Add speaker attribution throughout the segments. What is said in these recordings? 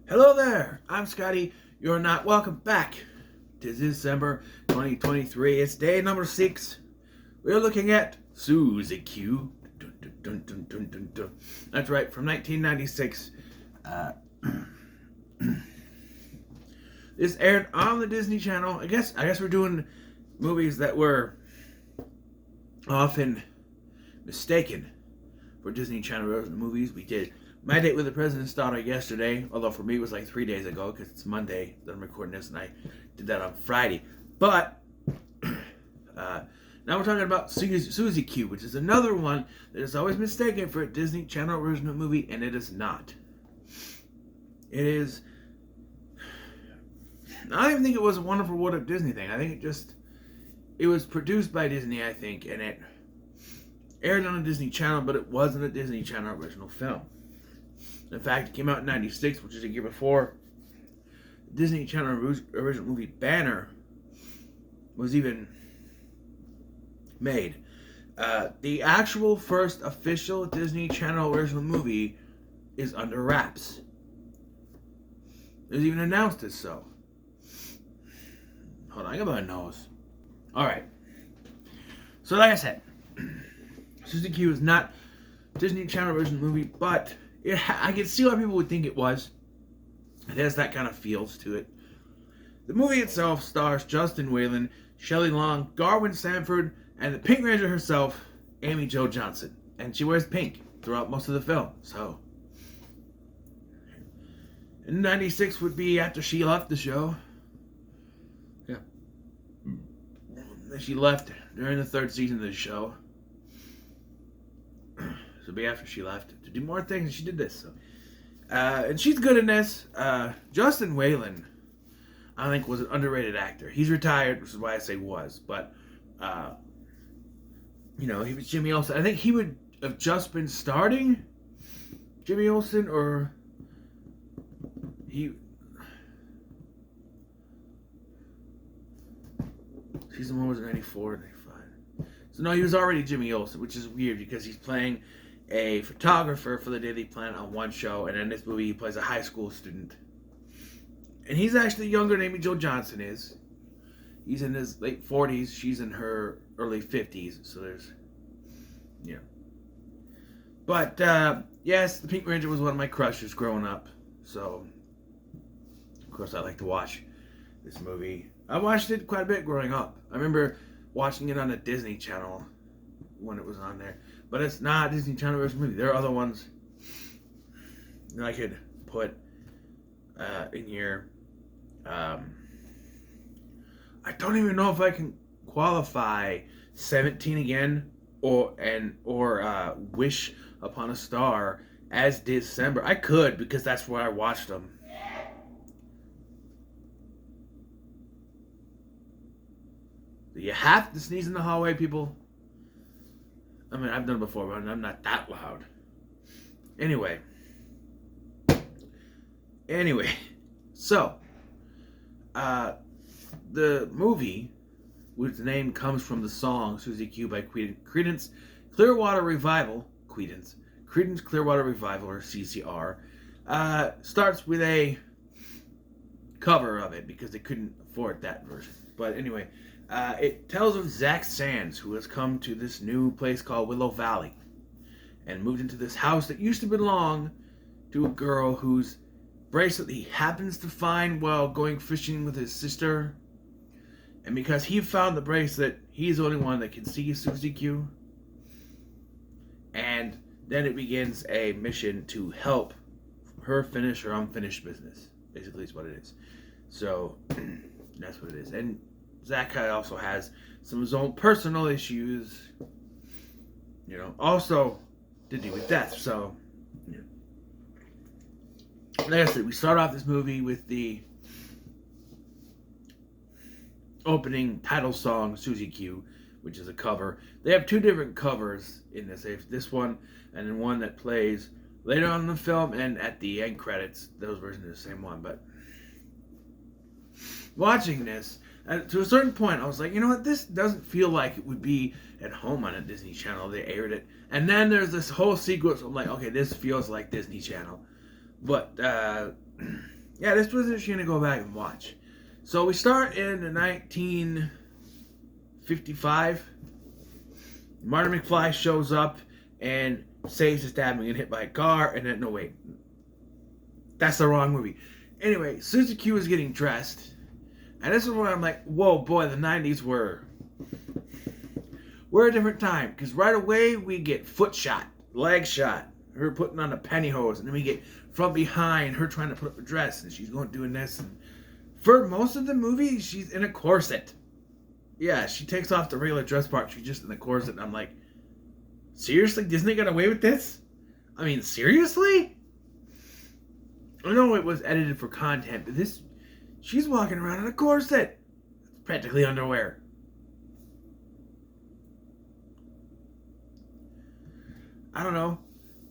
Speaker 1: Hello there, I'm Scotty. You're not welcome back to Dis-Cember 2023. It's day number 6. We're looking at Susie Q. Dun, dun, dun, dun, dun, dun. That's right, from 1996. This aired on the Disney Channel. I guess we're doing movies that were often mistaken for Disney Channel movies. We did My Date with the President's Daughter yesterday, although for me it was like 3 days ago because it's Monday that I'm recording this, and I did that on Friday. But now we're talking about Susie Q, which is another one that is always mistaken for a Disney Channel original movie, and it is not. It is. I don't even think it was a Wonderful World of Disney thing. I think it was produced by Disney, I think, and it aired on a Disney Channel, but it wasn't a Disney Channel original film. In fact, it came out in 96, which is a year before Disney Channel original movie Banner was even made. The actual first official Disney Channel original movie is under wraps. It was even announced as so. Hold on, I got my nose. Alright. So like I said, Susie Q is not Disney Channel original movie, but I can see why people would think it was. It has that kind of feels to it. The movie itself stars Justin Whalen, Shelley Long, Garwin Sanford, and the Pink Ranger herself, Amy Jo Johnson. And she wears pink throughout most of the film. So, in 96 would be after she left the show. Yeah. She left during the 3rd season of the show. So be after she left to do more things, and she did this. So. And she's good in this. Justin Whalen, I think, was an underrated actor. He's retired, which is why I say was. But, he was Jimmy Olsen. I think he would have just been starting Jimmy Olsen, or season 1 was in 94, 95. So no, he was already Jimmy Olsen, which is weird because he's playing a photographer for the Daily Planet on one show, and in this movie he plays a high school student. And he's actually younger than Amy Jo Johnson is. He's in his late 40s, she's in her early 50s, so there's, But, yes, the Pink Ranger was one of my crushes growing up, so, of course I like to watch this movie. I watched it quite a bit growing up. I remember watching it on the Disney Channel when it was on there. But it's not a Disney Channel original movie. There are other ones that I could put in here. I don't even know if I can qualify 17 Again or Wish Upon a Star as Dis-Cember. I could, because that's where I watched them. You have to sneeze in the hallway, people. I mean, I've done it before, but I'm not that loud. Anyway, so, the movie, which the name comes from the song Susie Q by Creedence Clearwater Revival, Creedence Clearwater Revival, or CCR, starts with a cover of it because they couldn't afford that version. But anyway, it tells of Zach Sands, who has come to this new place called Willow Valley and moved into this house that used to belong to a girl whose bracelet he happens to find while going fishing with his sister. And because he found the bracelet, he's the only one that can see Susie Q. And then it begins a mission to help her finish her unfinished business. Basically is what it is. So, that's what it is. And Zach also has some of his own personal issues, also to do with death. So, like I said, we start off this movie with the opening title song, Susie Q, which is a cover. They have 2 different covers in this. They have this one, and then one that plays later on in the film, and at the end credits, those versions are the same one. But watching this, to a certain point, I was like, you know what? This doesn't feel like it would be at home on a Disney Channel. They aired it. And then there's this whole sequence. I'm like, okay, this feels like Disney Channel. But Yeah, this was interesting to go back and watch. So we start in 1955. Martin McFly shows up and saves his dad from getting hit by a car, and then, no, wait. That's the wrong movie. Anyway, Susie Q is getting dressed, and this is where I'm like, whoa, boy, the 90s were a different time, because right away we get foot shot, leg shot, her putting on a pantyhose, and then we get from behind her trying to put up a dress, and she's going doing this, and for most of the movie, she's in a corset. Yeah, she takes off the regular dress part, she's just in the corset, and I'm like, seriously? Disney got away with this? I mean, seriously? I know it was edited for content, but she's walking around in a corset. It's practically underwear. I don't know.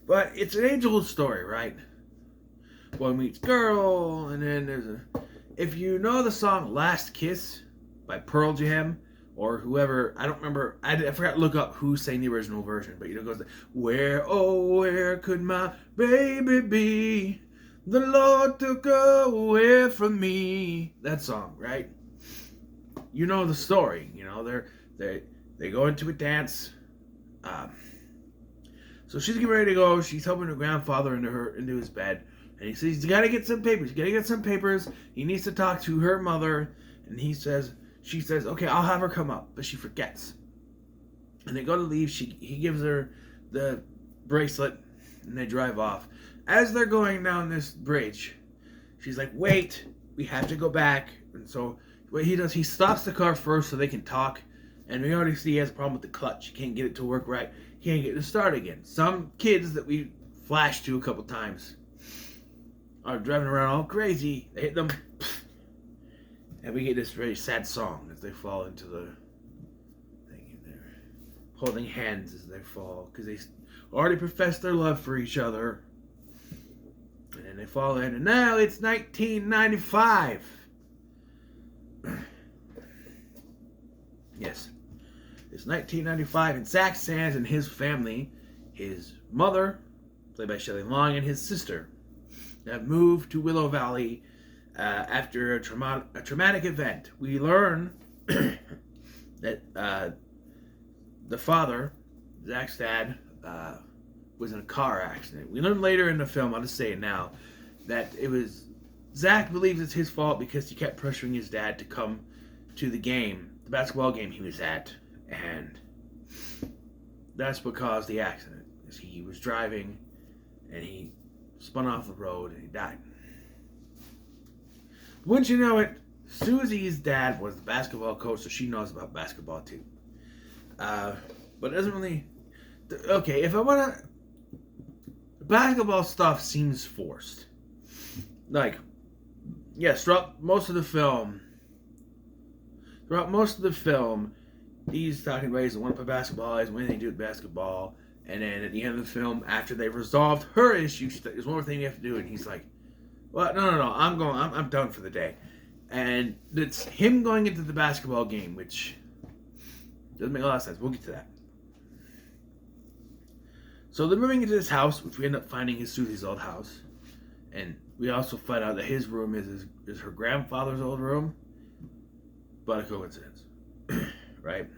Speaker 1: But it's an age-old story, right? Boy meets girl, and then there's a... If you know the song Last Kiss by Pearl Jam, or whoever, I don't remember, I forgot to look up who sang the original version, but it goes, where, oh, where could my baby be? The Lord took her away from me. That song, right? You know the story. You know, they go into a dance. So she's getting ready to go. She's helping her grandfather into his bed, and he says he's got to get some papers. He's got to get some papers. He needs to talk to her mother, and she says, okay, I'll have her come up, but she forgets. And they go to leave. He gives her the bracelet, and they drive off. As they're going down this bridge, she's like, wait, we have to go back. And so what he does, he stops the car first so they can talk. And we already see he has a problem with the clutch. He can't get it to work right. He can't get it to start again. Some kids that we flashed to a couple times are driving around all crazy. They hit them. And we get this very sad song as they fall into the thing. They're holding hands as they fall because they already professed their love for each other. And then they fall in, and now it's 1995. Yes. It's 1995, and Zach Sands and his family, his mother, played by Shelley Long, and his sister, have moved to Willow Valley after a traumatic event. We learn that the father, Zach's dad, was in a car accident. We learn later in the film, I'll just say it now, that it was Zach believes it's his fault because he kept pressuring his dad to come to the basketball game he was at, and that's what caused the accident. He was driving and he spun off the road and he died. Wouldn't you know it, Susie's dad was the basketball coach, so she knows about basketball too. But it doesn't really... Okay, if I want to... Basketball stuff seems forced. Like, yes, throughout most of the film, he's talking about he doesn't want to play basketball, he doesn't want anything to do with basketball, and then at the end of the film, after they've resolved her issue, there's one more thing you have to do, and he's like, well, no, I'm done for the day. And it's him going into the basketball game, which doesn't make a lot of sense. We'll get to that. So they're moving into this house, which we end up finding is Susie's old house. And we also find out that his room is her grandfather's old room. But a coincidence. Right?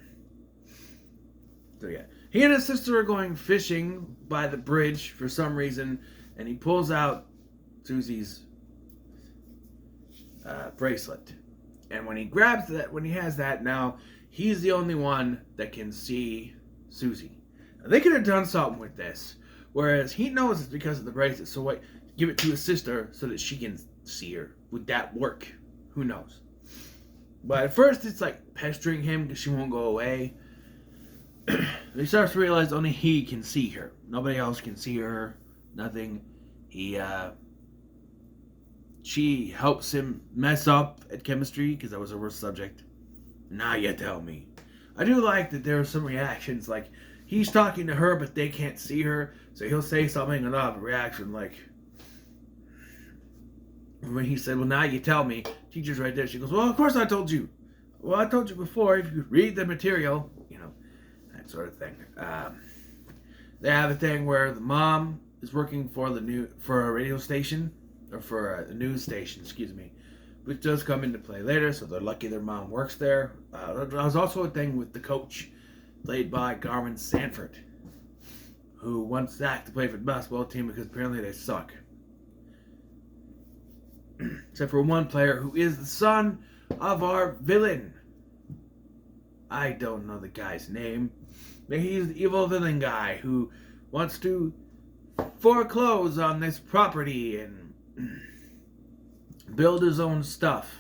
Speaker 1: So yeah. He and his sister are going fishing by the bridge for some reason. And he pulls out Susie's bracelet. And when he grabs that, when he has that, now he's the only one that can see Susie. They could have done something with this, whereas he knows it's because of the bracelet. So wait, give it to his sister so that she can see her. Would that work? Who knows? But at first it's like pestering him because she won't go away. He starts to realize only he can see her. Nobody else can see her. Nothing. She helps him mess up at chemistry because that was her worst subject. Now you tell me. I do like that there are some reactions like. He's talking to her, but they can't see her, so he'll say something and I'll have a reaction like, when he said, well, now you tell me, teacher's right there. She goes, well, of course I told you. Well, I told you before, if you read the material, that sort of thing. They have a thing where the mom is working for a radio station, or for a news station, excuse me, which does come into play later. So they're lucky their mom works there. There was also a thing with the coach, played by Garvin Sanford, who wants Zach to play for the basketball team because apparently they suck. Except for one player who is the son of our villain. I don't know the guy's name, but he's the evil villain guy who wants to foreclose on this property and build his own stuff.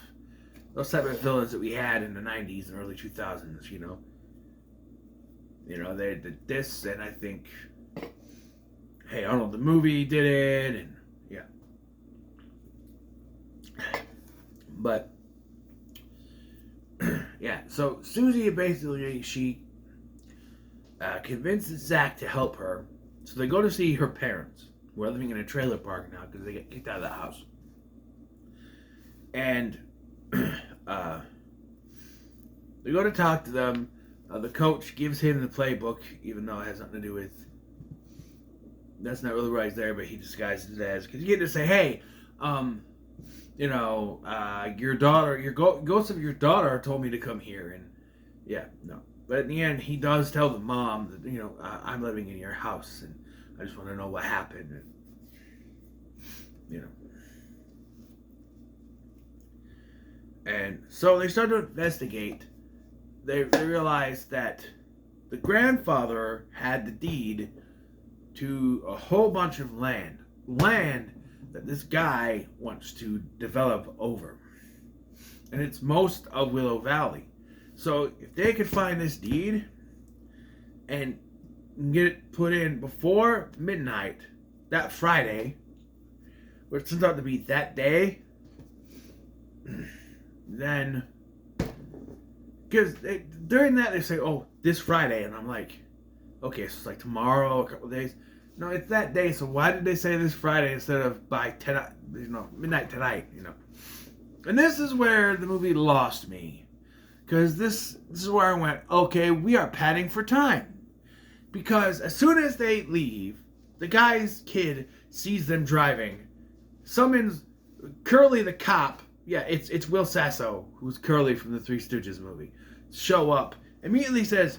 Speaker 1: Those type of villains that we had in the 90s and early 2000s, you know. You know, they did this, and I think, Hey Arnold the movie did it, and yeah. But yeah, so Susie basically, she convinces Zach to help her. So they go to see her parents, who are living in a trailer park now because they get kicked out of the house. And they go to talk to them. The coach gives him the playbook, even though it has nothing to do with... That's not really why he's there, but he disguises it as... Because you get to say, hey, you know, your daughter, ghost of your daughter told me to come here, and yeah, no. But in the end, he does tell the mom that, you know, I'm living in your house, and I just want to know what happened, and, you know. And so they start to investigate. They realize that the grandfather had the deed to a whole bunch of land that this guy wants to develop over. And it's most of Willow Valley. So if they could find this deed and get it put in before midnight that Friday, which turns out to be that day, then, because during that they say, oh, this Friday, and I'm like, okay, so it's like tomorrow, a couple of days. No, it's that day, so why did they say this Friday instead of by midnight tonight, you know? And this is where the movie lost me. Because this is where I went, okay, we are padding for time. Because as soon as they leave, the guy's kid sees them driving, summons Curly the cop. Yeah, it's Will Sasso, who's Curly from the Three Stooges movie. Show up, immediately says,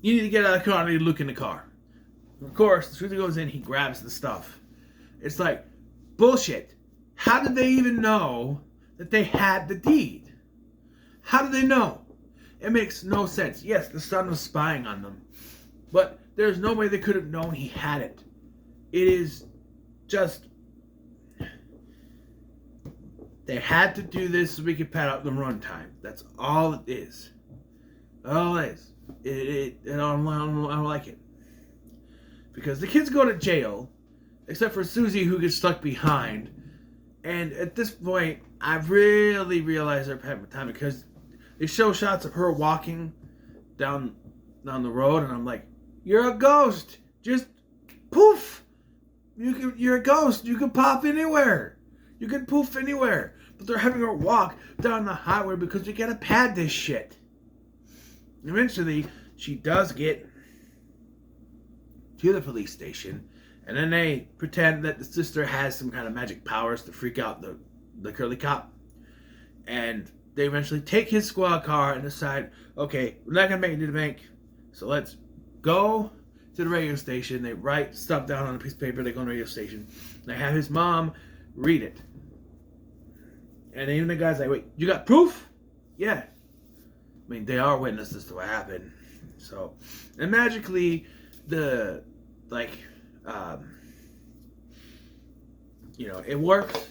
Speaker 1: you need to get out of the car, I need to look in the car. Of course, as soon as he goes in, he grabs the stuff. It's like, bullshit. How did they even know that they had the deed? How did they know? It makes no sense. Yes, the son was spying on them, but there's no way they could have known he had it. It is just... They had to do this so we could pad out the runtime. That's all it is. All it is. I don't like it. Because the kids go to jail, except for Susie, who gets stuck behind. And at this point, I really realized they're padding for time, because they show shots of her walking down the road, and I'm like, you're a ghost. Just poof. You're a ghost. You can pop anywhere. You can poof anywhere. But they're having her walk down the highway because we gotta pad this shit. Eventually, she does get to the police station, and then they pretend that the sister has some kind of magic powers to freak out the curly cop. And they eventually take his squad car and decide, okay, we're not going to make it to the bank, so let's go to the radio station. They write stuff down on a piece of paper, they go to the radio station, they have his mom read it. And even the guy's like, wait, you got proof? Yeah. I mean, they are witnesses to what happened. So, and magically, it works,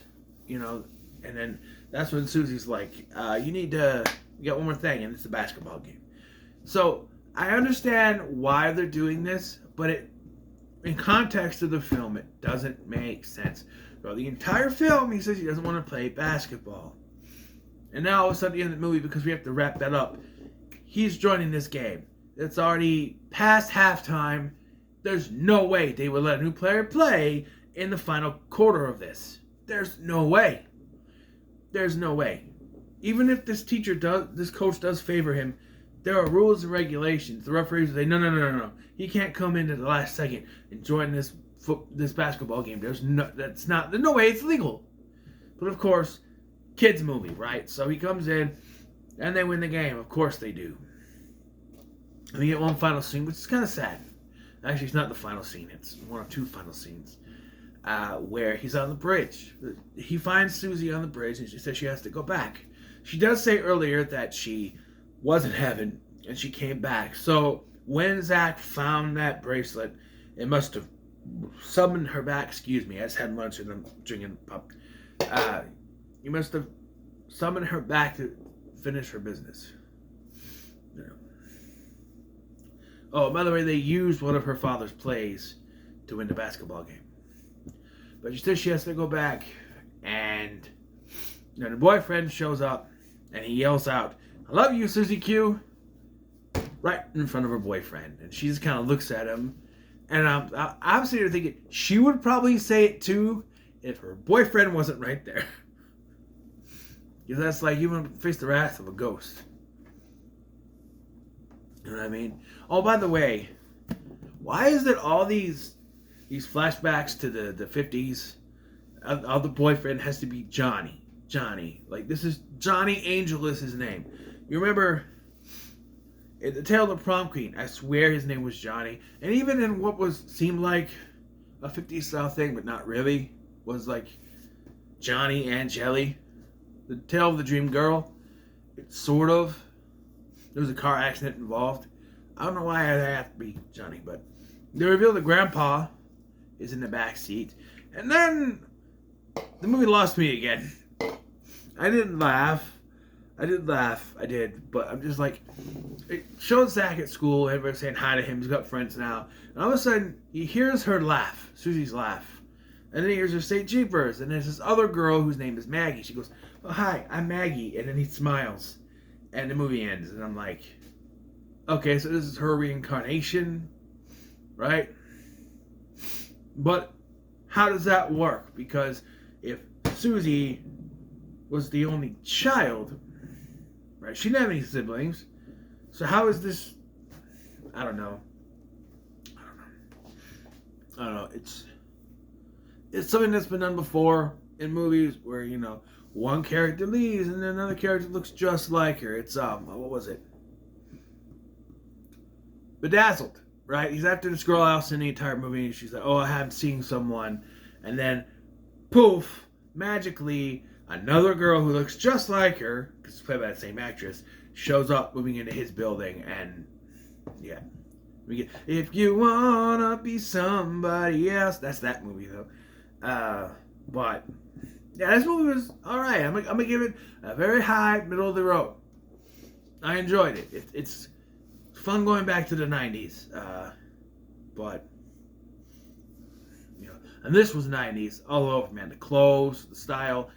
Speaker 1: and then that's when Susie's like, you need to get one more thing, and it's a basketball game. So, I understand why they're doing this, but in context of the film, it doesn't make sense. So, the entire film, he says he doesn't want to play basketball. And now, all of a sudden, at the end of the movie, because we have to wrap that up, he's joining this game. It's already past halftime. There's no way they would let a new player play in the final quarter of this. There's no way. There's no way. Even if this coach does favor him, there are rules and regulations. The referees say, no. He can't come in at the last second and join this basketball game. There's no way it's legal. But of course, kids movie, right? So he comes in and they win the game. Of course they do. And we get one final scene, which is kind of sad. Actually, it's not the final scene. It's one of two final scenes where he's on the bridge. He finds Susie on the bridge, and she says she has to go back. She does say earlier that she was in heaven, and she came back. So when Zach found that bracelet, it must have summoned her back. Excuse me, I just had lunch and I'm drinking pop. You must have summoned her back to finish her business. You know. Oh, by the way, they used one of her father's plays to win the basketball game. But she says she has to go back, and the boyfriend shows up, and he yells out, "I love you, Susie Q," right in front of her boyfriend. And she just kind of looks at him, and I'm sitting here thinking she would probably say it too if her boyfriend wasn't right there. Because that's like you want to face the wrath of a ghost. You know what I mean? Oh, by the way, why is it all these flashbacks to the 50s? All the boyfriend has to be Johnny. Like, this is Johnny Angel is his name. You remember in The Tale of the Prom Queen, I swear his name was Johnny. And even in what seemed like a 50s style thing, but not really, was like Johnny and Jelly. The Tale of the Dream Girl. It's sort of. There was a car accident involved. I don't know why I have to be Johnny, but they reveal that Grandpa is in the back seat. And then the movie lost me again. I didn't laugh. I did. But I'm just like, it shows Zach at school. Everybody's saying hi to him. He's got friends now. And all of a sudden, he hears her laugh. Susie's laugh. And then he hears her say Jeepers. And there's this other girl whose name is Maggie. She goes, "Oh, hi, I'm Maggie." And then he smiles. And the movie ends, and I'm like, okay, so this is her reincarnation, right? But how does that work? Because if Susie was the only child, right, she didn't have any siblings, so how is this? I don't know. It's something that's been done before in movies where, one character leaves and then another character looks just like her. It's what was it? Bedazzled, right? He's after this girl else in the entire movie, and she's like, "Oh, I have seen someone," and then poof, magically another girl who looks just like her, because it's played by the same actress, shows up moving into his building, and yeah, we get "If You Wanna Be Somebody Else." That's that movie though, but. Yeah, this movie was alright. I'm gonna give it a very high, middle of the road. I enjoyed it. It's fun going back to the 90s. But, and this was 90s all over, man. The clothes, the style.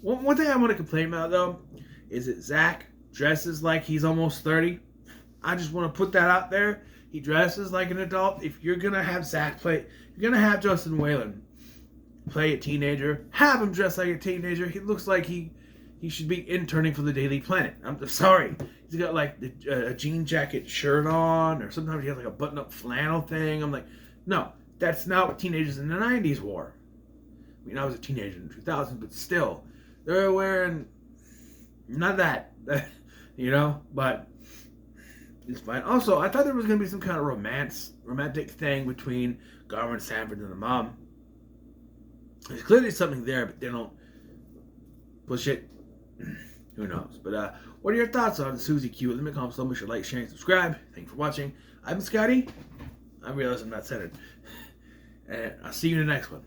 Speaker 1: One thing I want to complain about, though, is that Zach dresses like he's almost 30. I just want to put that out there. He dresses like an adult. If you're gonna have Zach play, you're gonna have Justin Whalen play a teenager, have him dress like a teenager. He looks like he should be interning for the Daily Planet. I'm sorry. He's got like a jean jacket shirt on, or sometimes he has like a button-up flannel thing. I'm like, no, that's not what teenagers in the 90s wore. I mean, I was a teenager in the 2000s, but still, they're wearing not that, but it's fine. Also, I thought there was going to be some kind of romantic thing between Garvin Sanford and the mom. There's clearly something there, but they don't push it. Who knows? But what are your thoughts on Susie Q? Let me comment below. Make sure to like, share, and subscribe. Thank you for watching. I'm Scotty. I realize I'm not centered. And I'll see you in the next one.